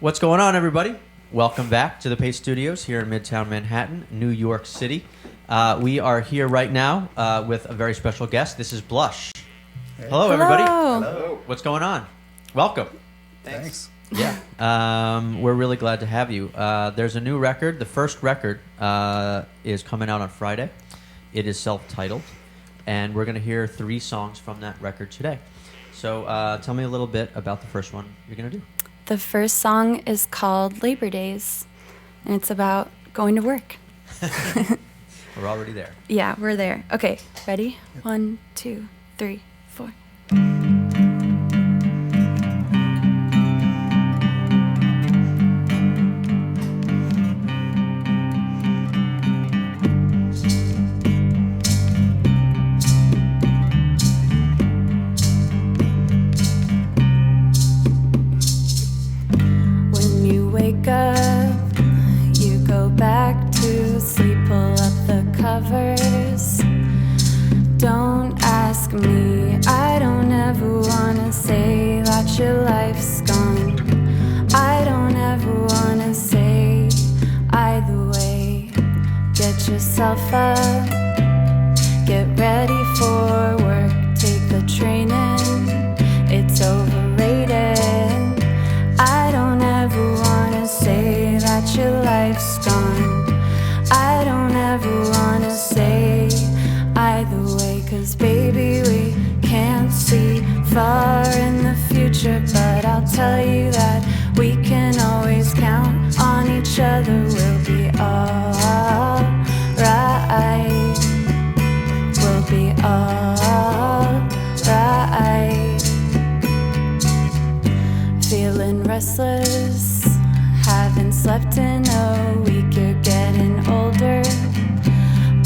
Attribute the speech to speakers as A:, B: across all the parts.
A: What's going on, everybody? Welcome back to the Paste Studios here in Midtown Manhattan, New York City. We are here right now with a very special guest. This is Blush.
B: Hey.
A: Hello, everybody.
B: Hello.
A: What's going on? Welcome.
B: Thanks.
A: Yeah. We're really glad to have you. There's a new record. The first record is coming out on Friday. It is self-titled, and we're going to hear 3 songs from that record today. So tell me a little bit about the first one you're going to do.
C: The first song is called Labor Days, and it's about going to work.
A: We're already there.
C: Yeah, we're there. Okay, ready? 1, 2, 3, 4. Don't ask me, I don't ever wanna say that your life's gone. I don't ever wanna say either way. Get yourself up, get ready for work, take the train in, it's overrated. I don't ever wanna say that your life's gone. I don't ever wanna say either way, 'cause baby we can't see far in the future, but I'll tell you that we can always count on each other. We'll be alright. We'll be alright. Feeling restless, haven't slept in a week, you're getting older.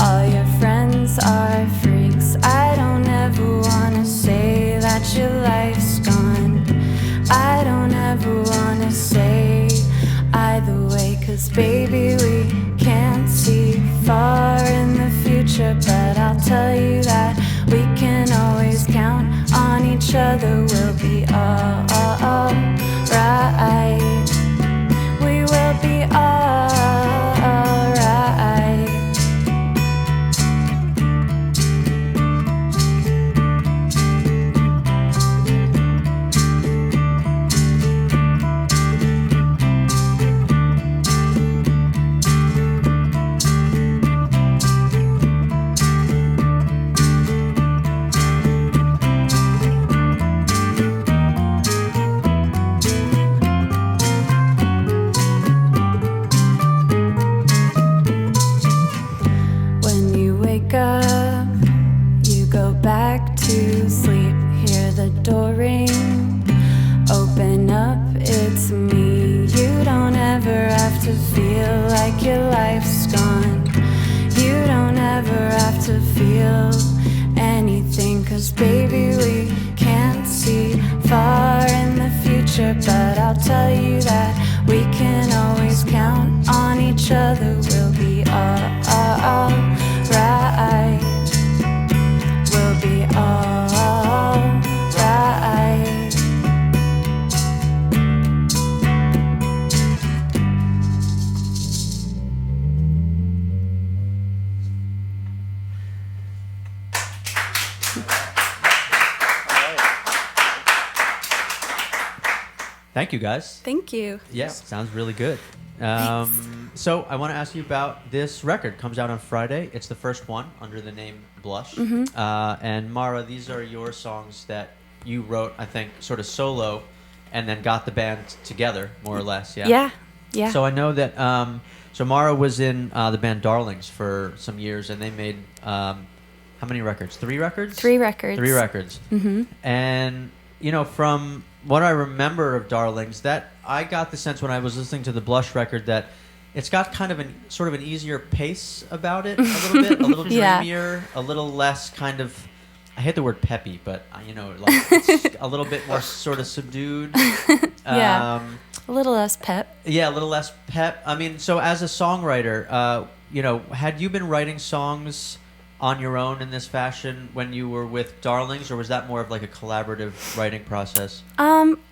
C: All your friends are freaks. I don't ever wanna say that your life's gone. I don't ever wanna say either way, 'cause baby we can't see far in the future, but I'll tell you that we can always count on each other. We'll be alright. We will be alright. But I'll tell you that we can always count on each other. We'll be alright. We'll be alright.
A: Thank you, guys.
C: Thank you.
A: Yeah, sounds really good. So I want to ask you about this record. Comes out on Friday. It's the first one under the name Blush.
C: Mm-hmm.
A: And Mara, these are your songs that you wrote, I think, sort of solo, and then got the band together, more or less. Yeah.
C: Yeah.
A: So I know that. So Mara was in the band Darlings for some years, and they made how many records? 3 records.
C: 3 records.
A: 3 records.
C: Mm-hmm.
A: And you know, from what I remember of Darlings, that I got the sense when I was listening to the Blush record that it's got kind of an sort of an easier pace about it, a little bit, a little dreamier, a little less kind of. I hate the word peppy, but you know, like it's a little bit more sort of subdued.
C: Yeah, a little less pep.
A: Yeah, a little less pep. I mean, so as a songwriter, you know, had you been writing songs on your own in this fashion when you were with Darlings, or was that more of like a collaborative writing process?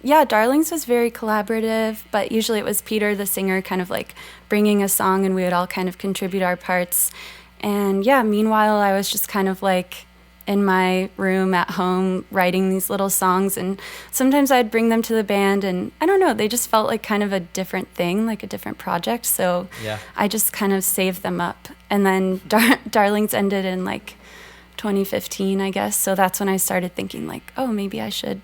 C: Yeah, Darlings was very collaborative, but usually it was Peter, the singer, kind of like bringing a song, and we would all kind of contribute our parts. And yeah, meanwhile, I was just kind of like in my room at home writing these little songs, and sometimes I'd bring them to the band, and I don't know, they just felt like kind of a different thing, like a different project. So
A: Yeah.
C: I just kind of saved them up. And then Darlings ended in like 2015, I guess. So that's when I started thinking like, oh, maybe I should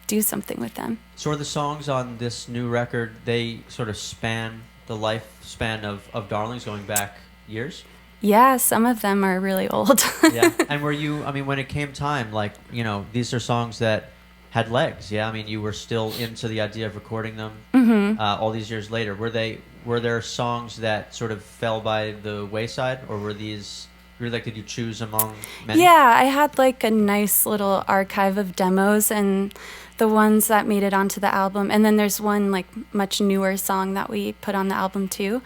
C: do something with them.
A: So are the songs on this new record, they sort of span the lifespan of Darlings going back years?
C: Yeah, some of them are really old.
A: Yeah. And were you, I mean, when it came time, like, you know, these are songs that had legs, yeah? I mean, you were still into the idea of recording them all these years later. Were there songs that sort of fell by the wayside, or were these, really, like, did you choose among many?
C: Yeah, I had like a nice little archive of demos and the ones that made it onto the album. And then there's one like much newer song that we put on the album too.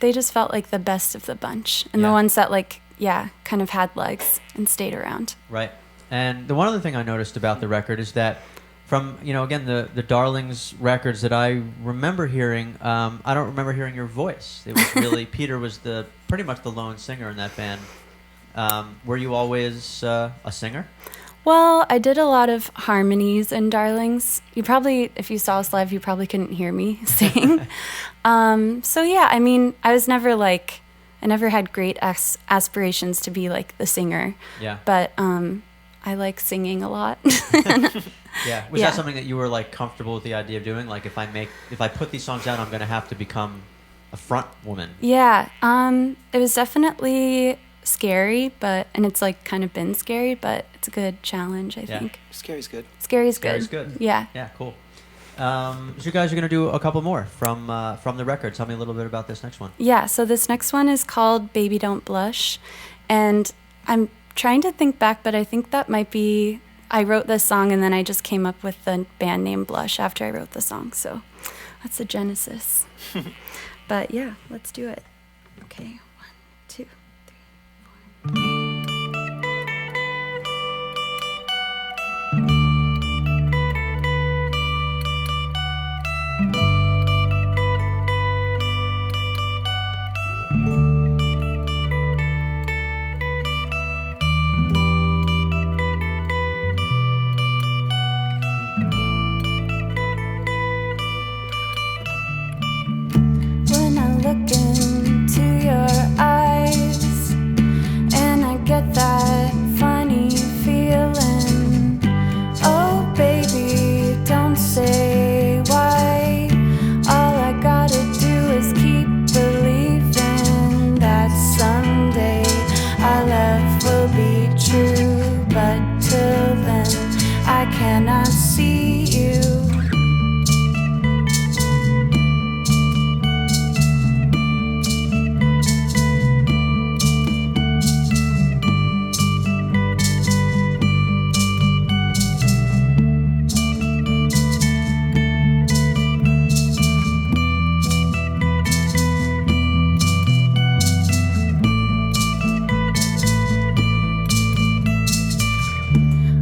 C: They just felt like the best of the bunch, and the ones that like, yeah, kind of had legs and stayed around.
A: Right. And the one other thing I noticed about the record is that from, you know, again, the Darlings records that I remember hearing, I don't remember hearing your voice. It was really, Peter was pretty much the lone singer in that band. Were you always a singer?
C: Well, I did a lot of harmonies in Darlings. You probably, if you saw us live, you probably couldn't hear me sing. So yeah, I mean, I never had great aspirations to be like the singer.
A: Yeah.
C: But I like singing a lot.
A: Yeah. Was that something that you were like comfortable with the idea of doing? Like, if I put these songs down, I'm going to have to become a front woman.
C: Yeah. It was definitely scary, and it's like kind of been scary, but it's a good challenge, I think.
B: Scary's good.
C: Scary's
A: Scary's
C: good.
A: good.
C: Yeah.
A: Yeah, cool. So you guys are going to do a couple more from the record. Tell me a little bit about this next one.
C: Yeah, so this next one is called Baby Don't Blush, and I'm trying to think back, but I think that might be, I wrote this song and then I just came up with the band name Blush after I wrote the song, so that's the genesis. But yeah, let's do it. Okay, 1, 2, 3, 4. When I look into your eyes and I get that funny feeling, oh baby, don't say why. All I gotta do is keep believing that someday our love will be true, but till then I cannot see you.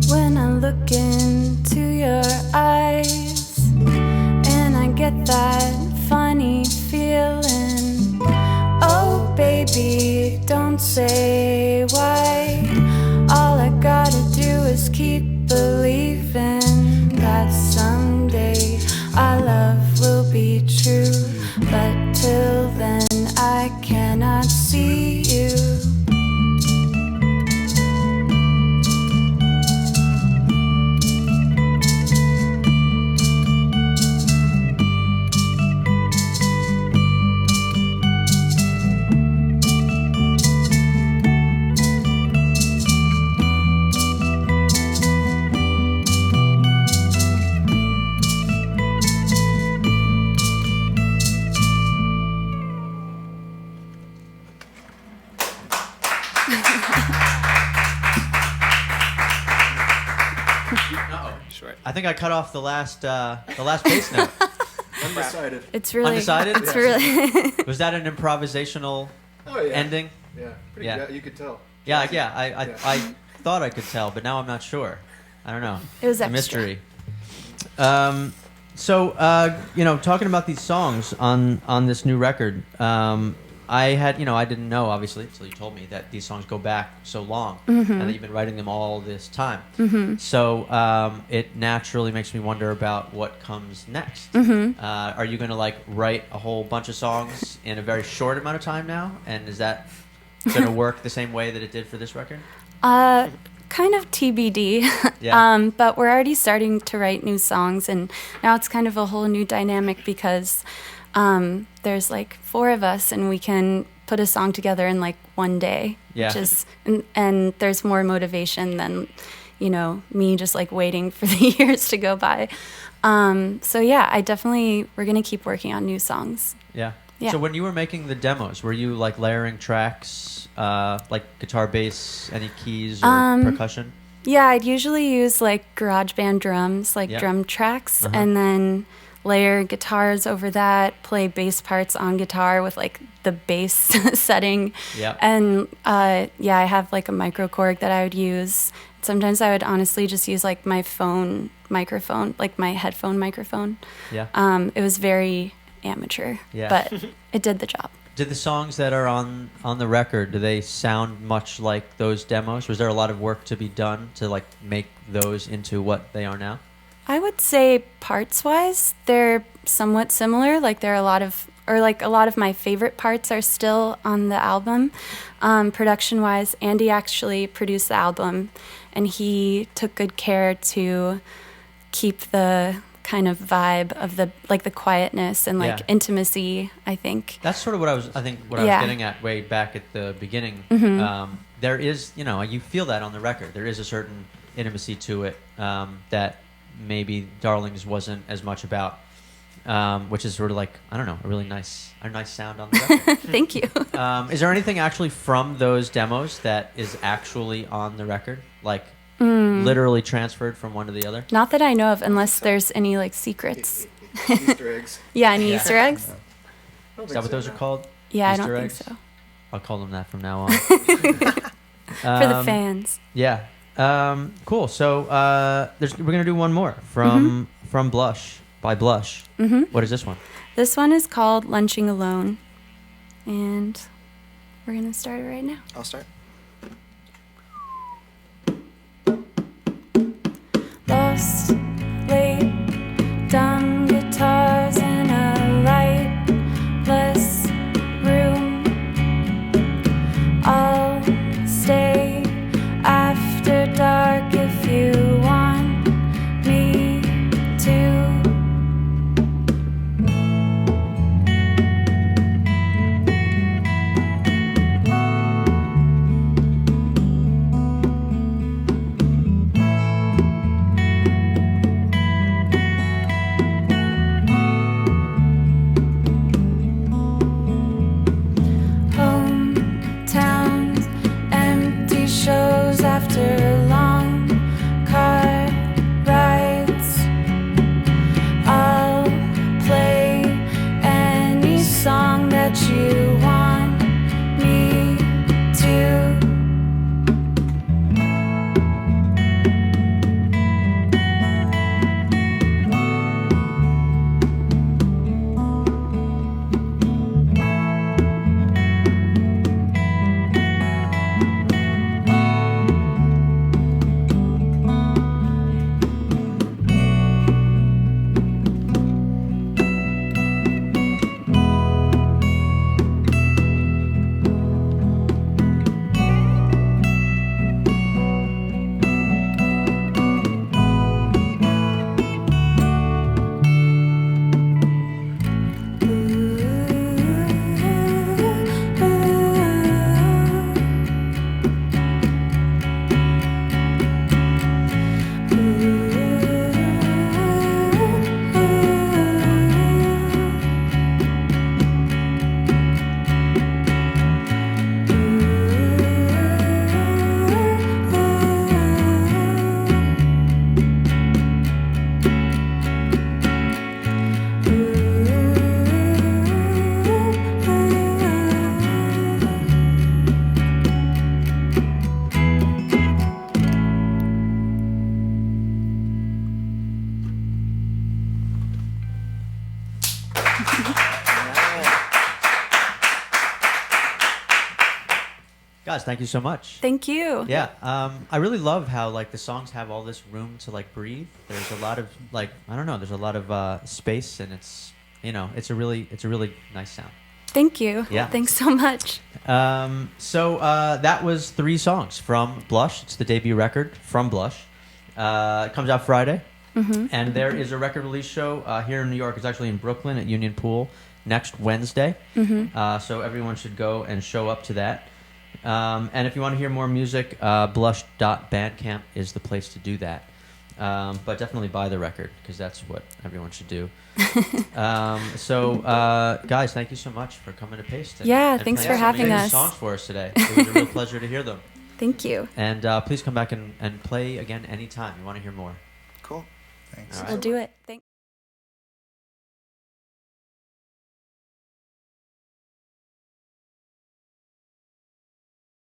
C: When I look into your eyes and I get that funny feeling, oh baby, don't say why. All I gotta do is keep believing that someday our love will be true, but till then I cannot see you.
B: Short.
A: I think I cut off the last bass note.
B: Undecided.
C: It's really,
A: Undecided?
C: it's really,
A: Was that an improvisational
B: Oh yeah.
A: ending?
B: Yeah. Pretty
A: Yeah.
B: good. You could tell.
A: Yeah, yeah. I thought I could tell, but now I'm not sure. I don't know.
C: It was
A: a
C: extra.
A: mystery. Talking about these songs on this new record, I didn't know, obviously, until you told me that these songs go back so long and that you've been writing them all this time. So it naturally makes me wonder about what comes next. Are you going to write a whole bunch of songs in a very short amount of time now? And is that going to work the same way that it did for this record?
C: Kind of TBD.
A: Yeah.
C: But we're already starting to write new songs, and now it's kind of a whole new dynamic because there's 4 of us, and we can put a song together in one day.
A: Yeah.
C: Which is, and there's more motivation than, me just waiting for the years to go by. So yeah, we're gonna keep working on new songs.
A: Yeah.
C: Yeah.
A: So when you were making the demos, were you layering tracks, guitar, bass, any keys or percussion?
C: Yeah, I'd usually use GarageBand drums, drum tracks, and then layer guitars over that, play bass parts on guitar with the bass setting.
A: Yeah.
C: And I have a microKORG that I would use. Sometimes I would honestly just use my phone microphone, my headphone microphone.
A: Yeah.
C: It was very amateur, but it did the job.
A: Did the songs that are on the record, do they sound much like those demos? Was there a lot of work to be done to make those into what they are now?
C: I would say parts-wise, they're somewhat similar. There are a lot of my favorite parts are still on the album. Production-wise, Andy actually produced the album, and he took good care to keep the kind of vibe of the quietness and intimacy, I think.
A: That's sort of what I was getting at way back at the beginning. There is, you feel that on the record. There is a certain intimacy to it that maybe Darlings wasn't as much about, which is sort of I don't know, a nice sound on the record.
C: Thank you.
A: Is there anything actually from those demos that is actually on the record? Literally transferred from one to the other?
C: Not that I know of, unless there's any secrets.
B: Easter eggs.
C: Yeah, any Easter eggs?
A: Is that what those are called?
C: Yeah,
A: Easter
C: I don't
A: eggs?
C: think so.
A: I'll call them that from now on.
C: For the fans.
A: Yeah. Cool. So we're going to do one more from Blush, by Blush. What is this one?
C: This one is called Lunching Alone, and we're going to start it right now.
B: I'll start.
C: Lost, late, dumb guitars in a lightless room. I'll stay after dark if you want me to.
A: Guys, thank you so much.
C: Thank you.
A: Yeah, I really love how like the songs have all this room to like breathe. There's a lot of like I don't know. There's a lot of space, and it's it's a really nice sound.
C: Thank you.
A: Yeah.
C: Thanks so much.
A: So that was 3 songs from Blush. It's the debut record from Blush. It comes out Friday, and there is a record release show here in New York. It's actually in Brooklyn at Union Pool next Wednesday. So everyone should go and show up to that. And if you want to hear more music, blush.bandcamp is the place to do that. But definitely buy the record because that's what everyone should do. Guys, thank you so much for coming to Paste. And
C: Thanks for
A: playing
C: having
A: some
C: us.
A: songs for us today. It was a real pleasure to hear them.
C: Thank you.
A: And please come back and play again anytime you want to hear more.
B: Cool. Thanks.
A: All right.
C: We'll do it. Thanks.